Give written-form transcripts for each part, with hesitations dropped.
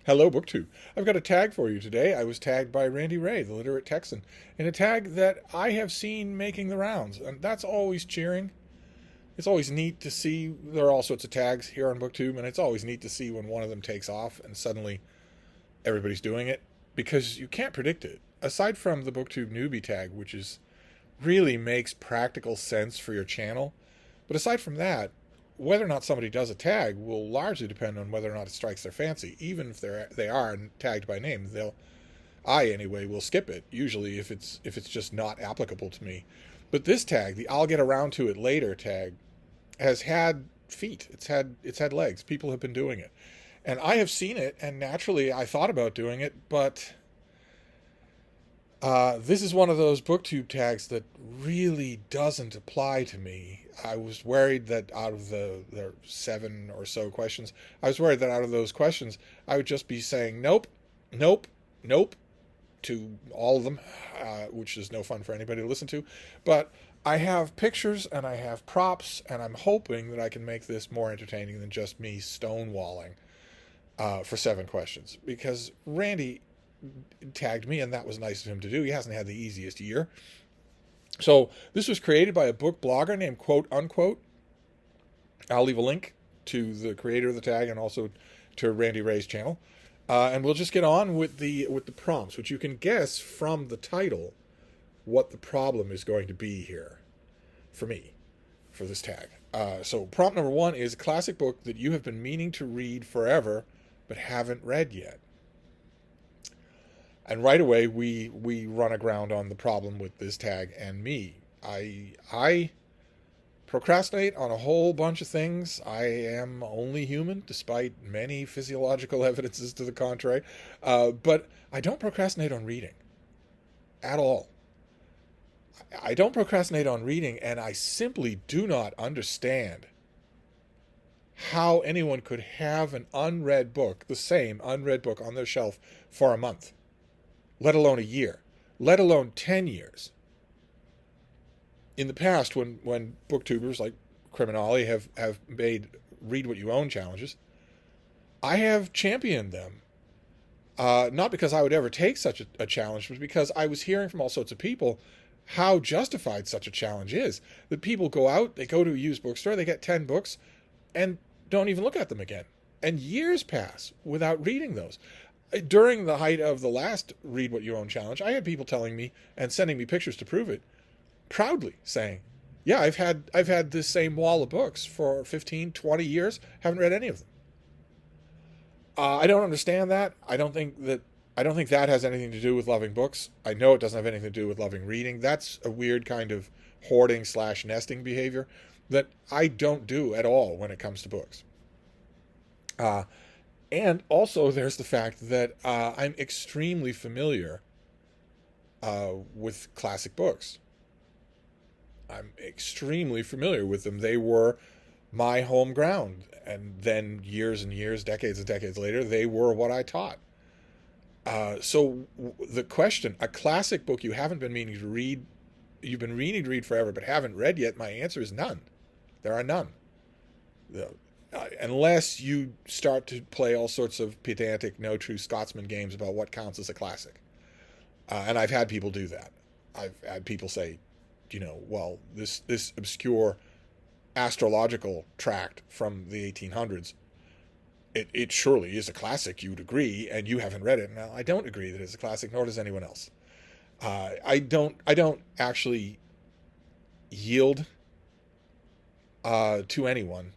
Hello, BookTube. I've got a tag for you today. I was tagged by Randy Ray, the literate Texan, in a tag that I have seen making the rounds, and that's always cheering. It's always neat to see. There are all sorts of tags here on BookTube, and it's always neat to see when one of them takes off and suddenly everybody's doing it because you can't predict it. Aside from the BookTube newbie tag, which is really makes practical sense for your channel, but aside from that, whether or not somebody does a tag will largely depend on whether or not it strikes their fancy. Even if they are tagged by name, I anyway will skip it usually if it's just not applicable to me. But this tag, the "I'll get around to it later" tag, has had feet. It's had legs. People have been doing it, and I have seen it. And naturally, I thought about doing it, but this is one of those BookTube tags that really doesn't apply to me. I was worried that out of the 7 or so questions, I was worried that out of those questions, I would just be saying nope, nope, nope to all of them, which is no fun for anybody to listen to. But I have pictures and I have props, and I'm hoping that I can make this more entertaining than just me stonewalling for 7 questions. Because Randy tagged me, and that was nice of him to do. He hasn't had the easiest year. So this was created by a book blogger named Quote Unquote. I'll leave a link to the creator of the tag and also to Randy Ray's channel. And we'll just get on with the prompts, which you can guess from the title what the problem is going to be here for me, for this tag. So prompt number 1 is a classic book that you have been meaning to read forever but haven't read yet. And right away, we run aground on the problem with this tag and me. I procrastinate on a whole bunch of things. I am only human, despite many physiological evidences to the contrary. But I don't procrastinate on reading at all. I don't procrastinate on reading, and I simply do not understand how anyone could have an unread book, the same unread book, on their shelf for a month, let alone a year, let alone 10 years. In the past, when booktubers like Criminali have made read what you own challenges, I have championed them. Not because I would ever take such a challenge, but because I was hearing from all sorts of people how justified such a challenge is. That people go out, they go to a used bookstore, they get 10 books, and don't even look at them again. And years pass without reading those. During the height of the last Read What You Own challenge, I had people telling me and sending me pictures to prove it, proudly saying, yeah, I've had this same wall of books for 15, 20 years, haven't read any of them. I don't understand that. I don't think that has anything to do with loving books. I know it doesn't have anything to do with loving reading. That's a weird kind of hoarding/nesting behavior that I don't do at all when it comes to books. And also, there's the fact that I'm extremely familiar with classic books. I'm extremely familiar with them. They were my home ground. And then years and years, decades and decades later, they were what I taught. So the question, a classic book you haven't been meaning to read, you've been meaning to read forever but haven't read yet, my answer is none. There are none. Unless you start to play all sorts of pedantic, no true Scotsman games about what counts as a classic. And I've had people do that. I've had people say, well, this obscure astrological tract from the 1800s, it surely is a classic, you'd agree, and you haven't read it. Now, I don't agree that it's a classic, nor does anyone else. I don't actually yield to anyone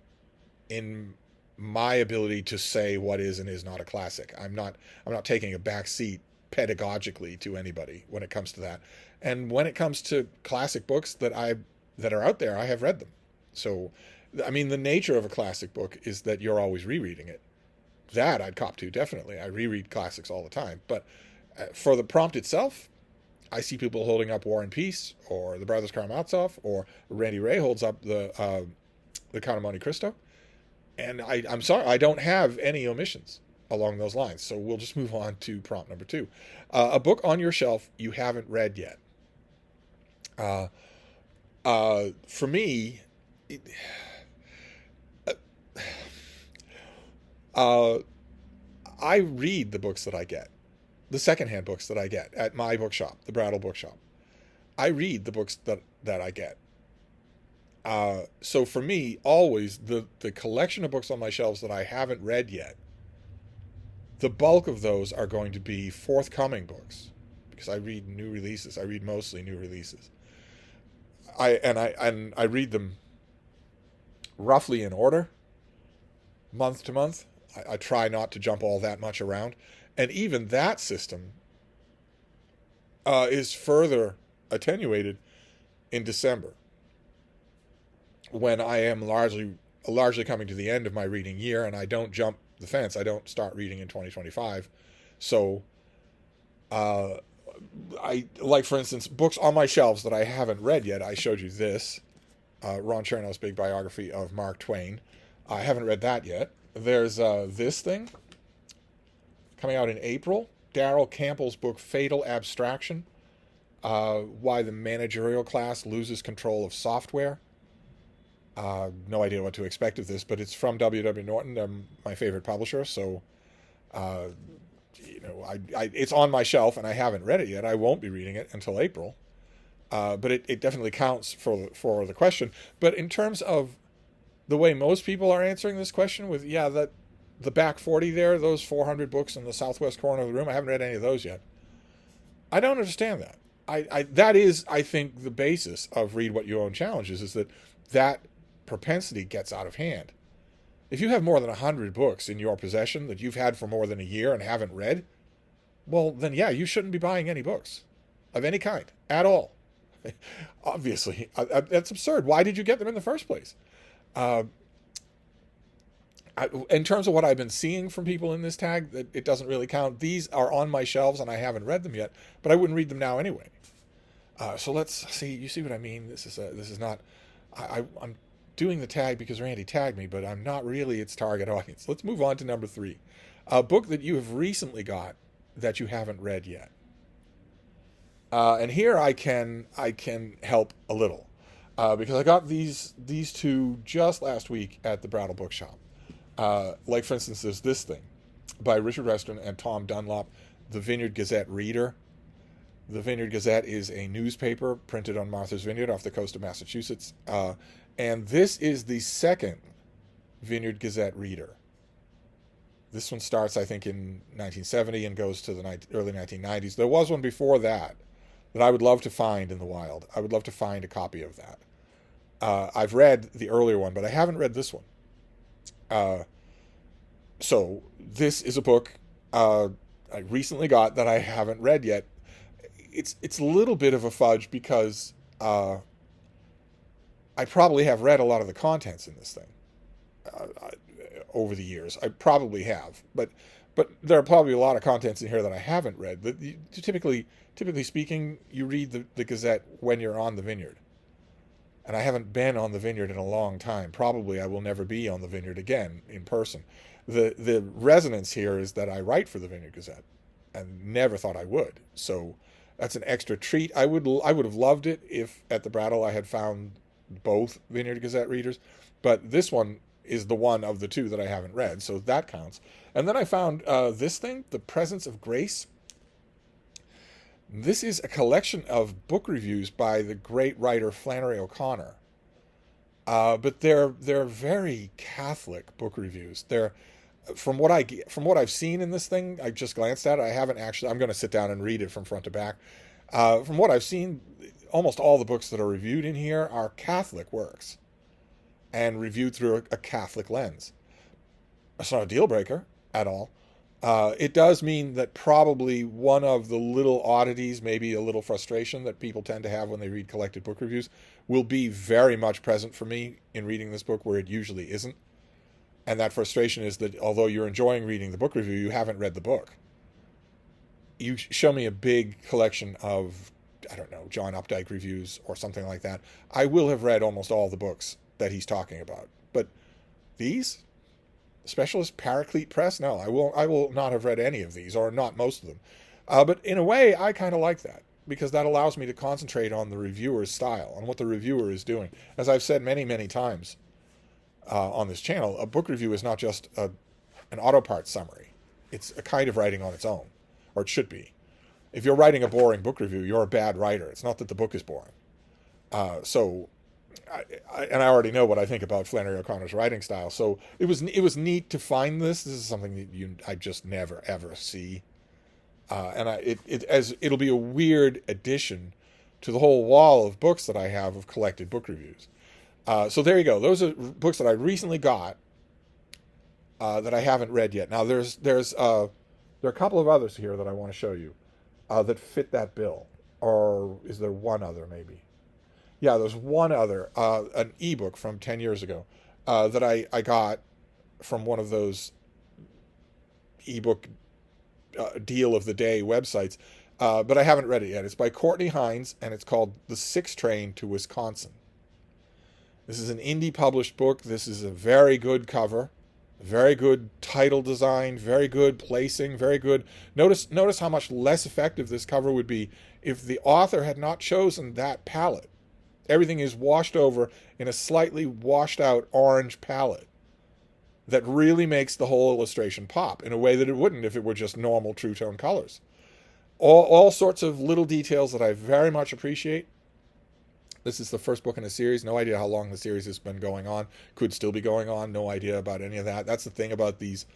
in my ability to say what is and is not a classic. I'm not taking a back seat pedagogically to anybody when it comes to that. And when it comes to classic books that are out there, I have read them. So, I mean, the nature of a classic book is that you're always rereading it. That I'd cop to, definitely. I reread classics all the time. But for the prompt itself, I see people holding up War and Peace, or the Brothers Karamazov, or Randy Ray holds up the Count of Monte Cristo. And I'm sorry, I don't have any omissions along those lines. So we'll just move on to prompt number 2. A book on your shelf you haven't read yet. For me, I read the books that I get, the secondhand books that I get at my bookshop, the Brattle Bookshop. I read the books that I get. So for me, always the collection of books on my shelves that I haven't read yet, the bulk of those are going to be forthcoming books because I read new releases. I read mostly new releases. I read them roughly in order, month to month. I try not to jump all that much around, and even that system is further attenuated in December, when I am largely coming to the end of my reading year, and I don't jump the fence. I don't start reading in 2025. So, I like, for instance, books on my shelves that I haven't read yet. I showed you this, Ron Chernow's big biography of Mark Twain. I haven't read that yet. There's this thing coming out in April. Darrell Campbell's book, Fatal Abstraction, Why the Managerial Class Loses Control of Software. No idea what to expect of this, but it's from W. W. Norton. They're my favorite publisher, so it's on my shelf, and I haven't read it yet. I won't be reading it until April, but it definitely counts for the question. But in terms of the way most people are answering this question, with that the back 40 there, those 400 books in the southwest corner of the room, I haven't read any of those yet. I don't understand that. That is, I think, the basis of Read What You Own challenges, is that propensity gets out of hand. If you have more than 100 books in your possession that you've had for more than a year and haven't read, well, then you shouldn't be buying any books of any kind at all. Obviously, that's absurd. Why did you get them in the first place? In terms of what I've been seeing from people in this tag, it doesn't really count. These are on my shelves and I haven't read them yet, but I wouldn't read them now anyway. So let's see. You see what I mean? This is not. I'm doing the tag because Randy tagged me, but I'm not really its target audience. Let's move on to number 3, a book that you have recently got that you haven't read yet. And here I can help a little, because I got these two just last week at the Brattle Bookshop. Like, for instance, there's this thing by Richard Western and Tom Dunlop, The Vineyard Gazette Reader. The Vineyard Gazette is a newspaper printed on Martha's Vineyard off the coast of Massachusetts. And this is the second Vineyard Gazette Reader. This one starts, I think, in 1970 and goes to the early 1990s. There was one before that I would love to find in the wild. I would love to find a copy of that. I've read the earlier one, but I haven't read this one. So this is a book I recently got that I haven't read yet. It's a little bit of a fudge because I probably have read a lot of the contents in this thing over the years. I probably have, but there are probably a lot of contents in here that I haven't read. But typically speaking, you read the Gazette when you're on the vineyard. And I haven't been on the vineyard in a long time. Probably I will never be on the vineyard again in person. The resonance here is that I write for the Vineyard Gazette, and never thought I would. So that's an extra treat. I would have loved it if at the Brattle I had found both Vineyard Gazette readers, but this one is the one of the two that I haven't read, so that counts. And then I found this thing, The Presence of Grace. This is a collection of book reviews by the great writer Flannery O'Connor. But they're very Catholic book reviews. They're from what I've seen in this thing. I just glanced at it. I haven't actually. I'm going to sit down and read it from front to back. From what I've seen, almost all the books that are reviewed in here are Catholic works, and reviewed through a Catholic lens. That's not a deal breaker at all. It does mean that probably one of the little oddities, maybe a little frustration that people tend to have when they read collected book reviews, will be very much present for me in reading this book where it usually isn't. And that frustration is that although you're enjoying reading the book review, you haven't read the book. You show me a big collection of, I don't know, John Updike reviews or something like that, I will have read almost all the books that he's talking about. But these? Specialist Paraclete Press? No, I will not have read any of these, or not most of them. But in a way, I kind of like that, because that allows me to concentrate on the reviewer's style, on what the reviewer is doing. As I've said many, many times on this channel, a book review is not just an auto parts summary. it's a kind of writing on its own, or it should be. If you're writing a boring book review, you're a bad writer. It's not that the book is boring. And I already know what I think about Flannery O'Connor's writing style. So it was neat to find this. This is something that I just never ever see, it'll be a weird addition to the whole wall of books that I have of collected book reviews. So there you go. Those are books that I recently got that I haven't read yet. Now there are a couple of others here that I want to show you that fit that bill. Or is there one other maybe? Yeah, there's one other, an ebook from 10 years ago that I got from one of those ebook deal of the day websites, but I haven't read it yet. It's by Courtney Hines, and it's called The Six Train to Wisconsin. This is an indie published book. This is a very good cover, very good title design, very good placing, very good. Notice how much less effective this cover would be if the author had not chosen that palette. Everything is washed over in a slightly washed out orange palette that really makes the whole illustration pop in a way that it wouldn't if it were just normal true tone colors. All sorts of little details that I very much appreciate. This is the first book in a series. No idea how long the series has been going on. Could still be going on. No idea about any of that. That's the thing about these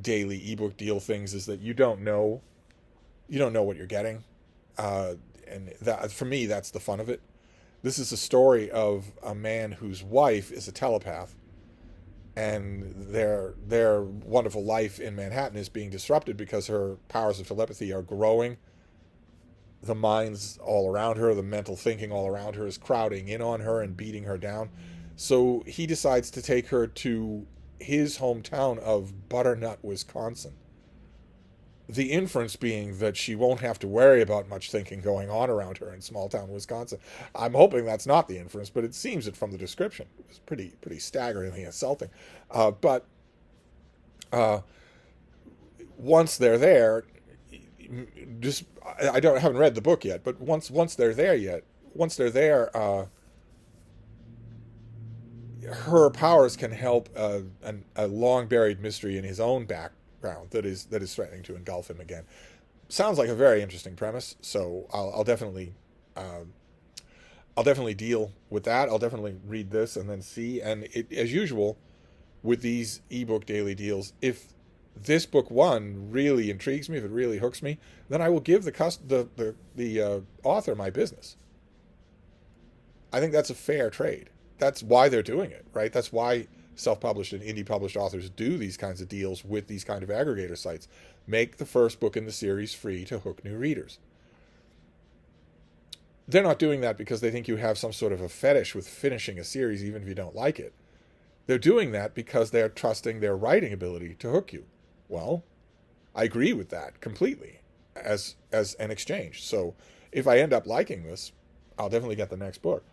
daily ebook deal things, is that you don't know what you're getting. And that, for me, that's the fun of it. This is a story of a man whose wife is a telepath, and their wonderful life in Manhattan is being disrupted because her powers of telepathy are growing. The minds all around her, the mental thinking all around her is crowding in on her and beating her down. So he decides to take her to his hometown of Butternut, Wisconsin. The inference being that she won't have to worry about much thinking going on around her in small town Wisconsin. I'm hoping that's not the inference, but it seems it from the description. It was pretty staggeringly insulting. But once they're there, I haven't read the book yet, but once they're there, her powers can help a long buried mystery in his own background that is threatening to engulf him again. Sounds like a very interesting premise, so I'll definitely deal with that. I'll definitely read this and then see. And as usual with these ebook daily deals, if this book one really intrigues me, if it really hooks me, then I will give the author my business. I think that's a fair trade. That's why they're doing it, right? That's why self-published and indie published authors do these kinds of deals with these kind of aggregator sites. Make the first book in the series free to hook new readers. They're not doing that because they think you have some sort of a fetish with finishing a series even if you don't like it. They're doing that because they're trusting their writing ability to hook you. Well, I agree with that completely as an exchange. So if I end up liking this, I'll definitely get the next book.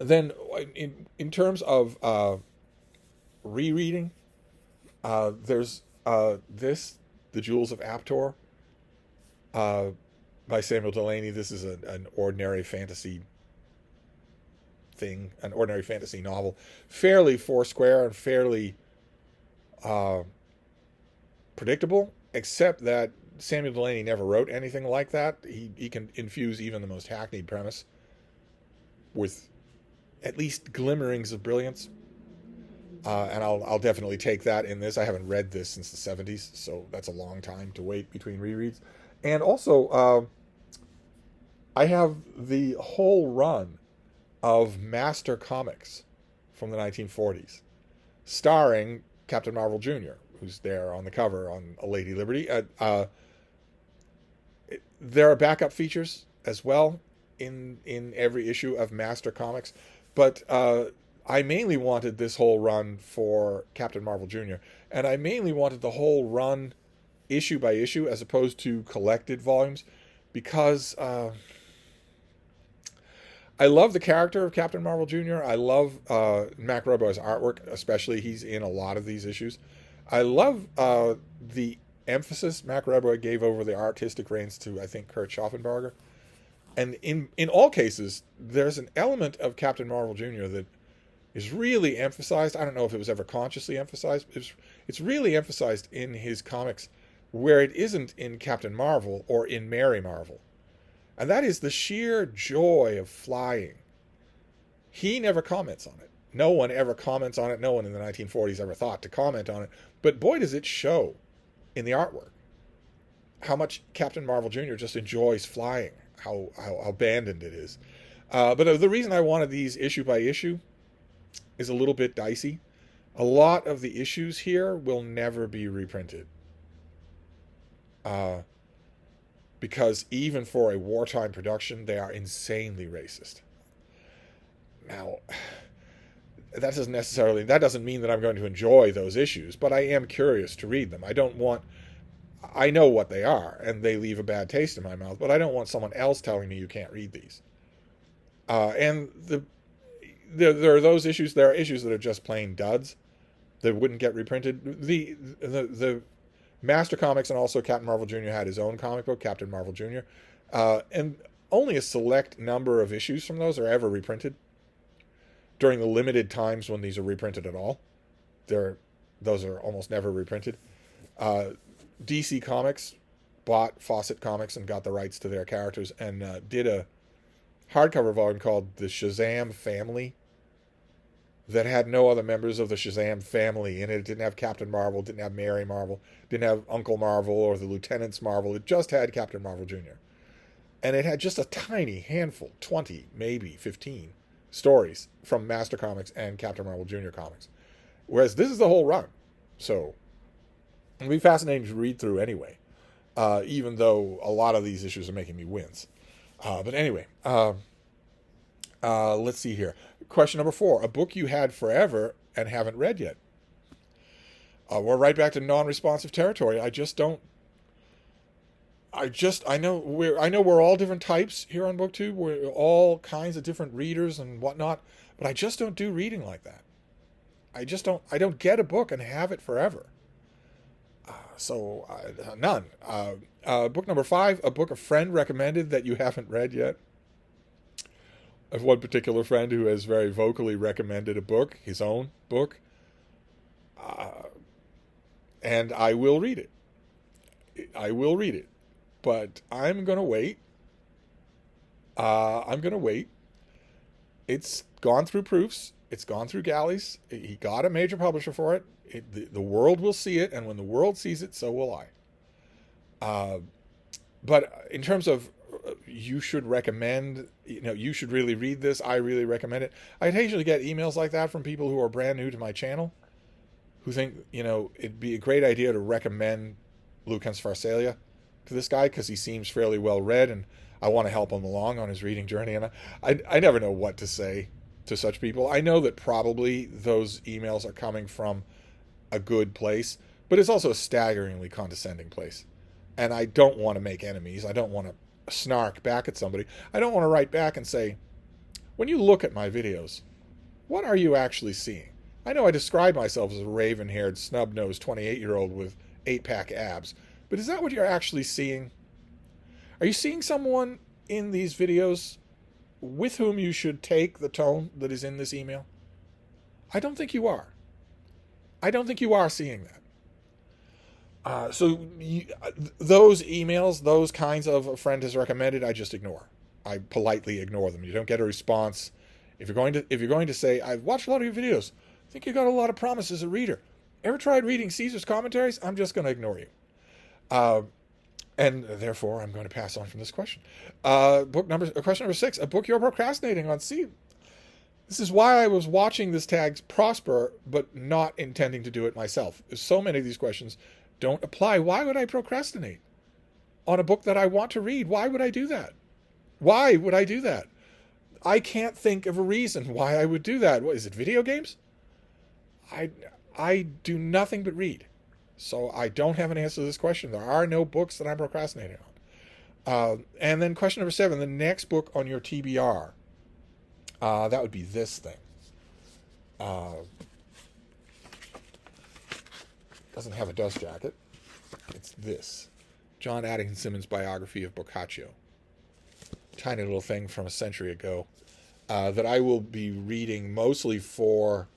Then in terms of rereading, there's The Jewels of Aptor by Samuel Delany. This is an ordinary fantasy thing, an ordinary fantasy novel, fairly foursquare and fairly predictable, except that Samuel Delany never wrote anything like that. He can infuse even the most hackneyed premise with at least glimmerings of brilliance, and I'll definitely take that in this. I haven't read this since the 70s, so that's a long time to wait between rereads. And also, I have the whole run of Master Comics from the 1940s, starring Captain Marvel Jr., who's there on the cover on A Lady Liberty. There are backup features as well in every issue of Master Comics, but I mainly wanted this whole run for Captain Marvel Jr., and I mainly wanted the whole run issue by issue as opposed to collected volumes, because I love the character of Captain Marvel Jr. I love Mac Robo's artwork, especially. He's in a lot of these issues. I love the emphasis Mac Robo gave over the artistic reins to, I think, Kurt Schaffenberger. And in all cases, there's an element of Captain Marvel Jr. that is really emphasized. I don't know if it was ever consciously emphasized. It's really emphasized in his comics where it isn't in Captain Marvel or in Mary Marvel. And that is the sheer joy of flying. He never comments on it. No one ever comments on it. No one in the 1940s ever thought to comment on it. But boy, does it show in the artwork how much Captain Marvel Jr. just enjoys flying, how abandoned it is. But the reason I wanted these issue by issue is a little bit dicey. A lot of the issues here will never be reprinted. Because even for a wartime production, they are insanely racist. Now, that doesn't mean that I'm going to enjoy those issues, but I am curious to read them. I know what they are, and they leave a bad taste in my mouth, but I don't want someone else telling me you can't read these. And there are those issues. There are issues that are just plain duds that wouldn't get reprinted. The Master Comics and also Captain Marvel Jr. had his own comic book, Captain Marvel Jr., and only a select number of issues from those are ever reprinted. During the limited times when these are reprinted at all, those are almost never reprinted. DC Comics bought Fawcett Comics and got the rights to their characters and did a hardcover volume called The Shazam Family that had no other members of the Shazam family in it. It didn't have Captain Marvel, didn't have Mary Marvel, didn't have Uncle Marvel or the Lieutenants Marvel. It just had Captain Marvel Jr. And it had just a tiny handful, 20, maybe 15 stories from Master Comics and Captain Marvel Jr. comics. Whereas this is the whole run. So it'll be fascinating to read through anyway, even though a lot of these issues are making me wince. But anyway, let's see here. Question number 4, a book you had forever and haven't read yet. We're right back to non-responsive territory. I know we're all different types here on BookTube. We're all kinds of different readers and whatnot, but I just don't do reading like that. I don't get a book and have it forever. None. Book number 5, a book a friend recommended that you haven't read yet. I have one particular friend who has very vocally recommended a book, his own book, and I will read it. But I'm going to wait. It's gone through proofs. It's gone through galleys. He got a major publisher for it. The world will see it, and when the world sees it, so will I. But in terms of you should recommend, you should really read this, I really recommend it. I occasionally get emails like that from people who are brand new to my channel who think, it'd be a great idea to recommend Lucans Pharsalia to this guy because he seems fairly well read and I want to help him along on his reading journey. And I never know what to say to such people. I know that probably those emails are coming from a good place, but it's also a staggeringly condescending place. And I don't want to make enemies. I don't want to snark back at somebody. I don't want to write back and say, when you look at my videos, what are you actually seeing? I know I describe myself as a raven-haired, snub-nosed 28-year-old with 8-pack abs, but is that what you're actually seeing? Are you seeing someone in these videos with whom you should take the tone that is in this email? I don't think you are. I don't think you are seeing that. Those emails, those kinds of a friend has recommended, I just ignore. I politely ignore them. You don't get a response. If you're going to say, I've watched a lot of your videos, I think you got a lot of promise as a reader. Ever tried reading Caesar's commentaries? I'm just going to ignore you. And therefore, I'm going to pass on from this question. Question number 6, a book you're procrastinating on. See, this is why I was watching this tag prosper, but not intending to do it myself. So many of these questions don't apply. Why would I procrastinate on a book that I want to read? Why would I do that? Why would I do that? I can't think of a reason why I would do that. What is it, video games? I do nothing but read. So I don't have an answer to this question. There are no books that I'm procrastinating on. And then question number 7, the next book on your TBR. That would be this thing. Doesn't have a dust jacket. It's this. John Addington Symonds' biography of Boccaccio. Tiny little thing from a century ago. that I will be reading mostly for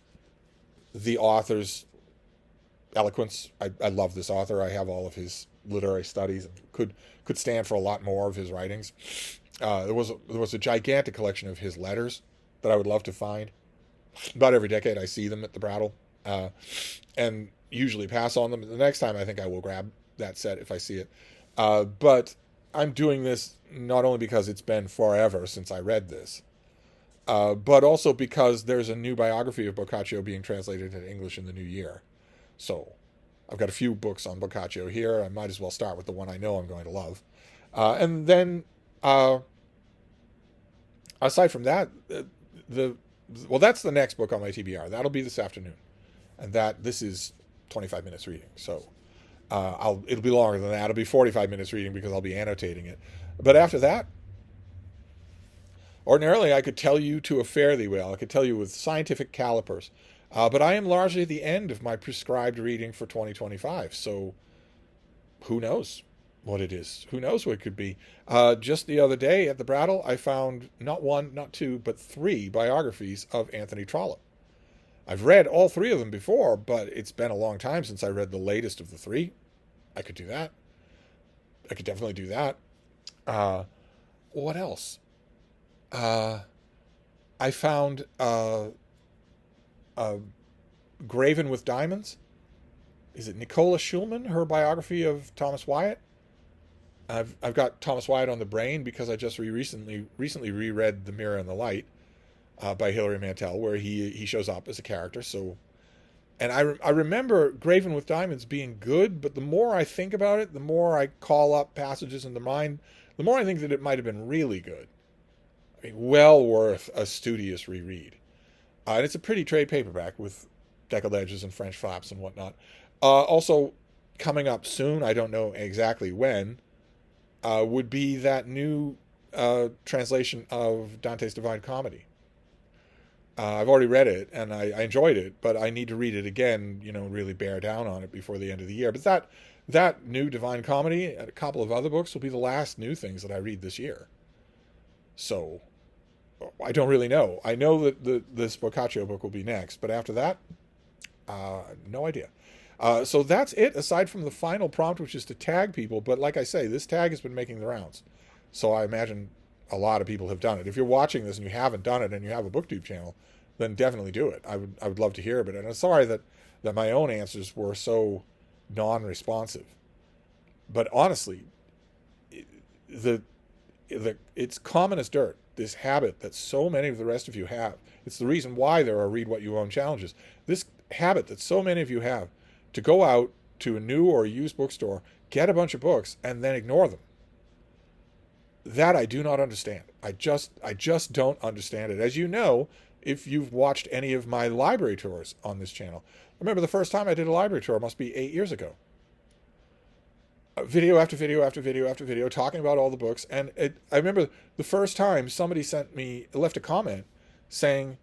the author's eloquence. I love this author. I have all of his literary studies and could stand for a lot more of his writings. There was a gigantic collection of his letters that I would love to find. About every decade, I see them at the Brattle, and usually pass on them. The next time, I think I will grab that set if I see it. But I'm doing this not only because it's been forever since I read this, but also because there's a new biography of Boccaccio being translated into English in the new year. So I've got a few books on Boccaccio here. I might as well start with the one I know I'm going to love. And then, aside from that, that's the next book on my TBR. That'll be this afternoon. And this is 25 minutes reading. So it'll be longer than that. It'll be 45 minutes reading because I'll be annotating it. But after that, ordinarily I could tell you to a fairly well. I could tell you with scientific calipers. But I am largely at the end of my prescribed reading for 2025. So who knows what it is? Who knows what it could be? Just the other day at the Brattle, I found not one, not two, but three biographies of Anthony Trollope. I've read all three of them before, but it's been a long time since I read the latest of the three. I could do that. I could definitely do that. What else? I found Graven with Diamonds. Is it Nicola Schulman, her biography of Thomas Wyatt? I've got Thomas Wyatt on the brain because I just recently reread The Mirror and the Light by Hilary Mantel, where he shows up as a character. So, and I remember Graven with Diamonds being good, but the more I think about it, the more I call up passages in the mind, the more I think that it might have been really good. I mean, well worth a studious reread. And it's a pretty trade paperback with deckled edges and French flaps and whatnot. Also, coming up soon, I don't know exactly when, would be that new translation of Dante's Divine Comedy. I've already read it, and I enjoyed it, but I need to read it again, really bear down on it before the end of the year. But that new Divine Comedy and a couple of other books will be the last new things that I read this year. So I don't really know. I know that this Boccaccio book will be next, but after that, no idea. So that's it, aside from the final prompt, which is to tag people. But like I say, this tag has been making the rounds. So I imagine a lot of people have done it. If you're watching this and you haven't done it and you have a BookTube channel, then definitely do it. I would love to hear about it. And I'm sorry that my own answers were so non-responsive. But honestly, it's common as dirt, this habit that so many of the rest of you have. It's the reason why there are Read What You Own challenges. This habit that so many of you have to go out to a new or a used bookstore, get a bunch of books, and then ignore them. That I do not understand. I just don't understand it. As you know, if you've watched any of my library tours on this channel, remember the first time I did a library tour must be 8 years ago. Video after video after video after video talking about all the books. And I remember the first time somebody left a comment saying,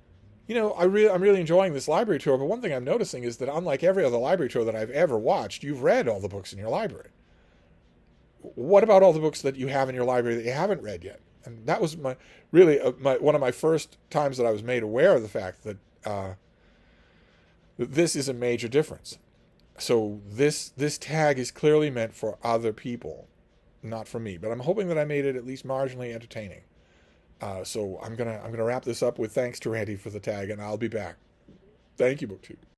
I'm really enjoying this library tour, but one thing I'm noticing is that unlike every other library tour that I've ever watched, you've read all the books in your library. What about all the books that you have in your library that you haven't read yet? And that was one of my first times that I was made aware of the fact that this is a major difference. So this tag is clearly meant for other people, not for me. But I'm hoping that I made it at least marginally entertaining. So I'm gonna wrap this up with thanks to Randy for the tag, and I'll be back. Thank you, BookTube.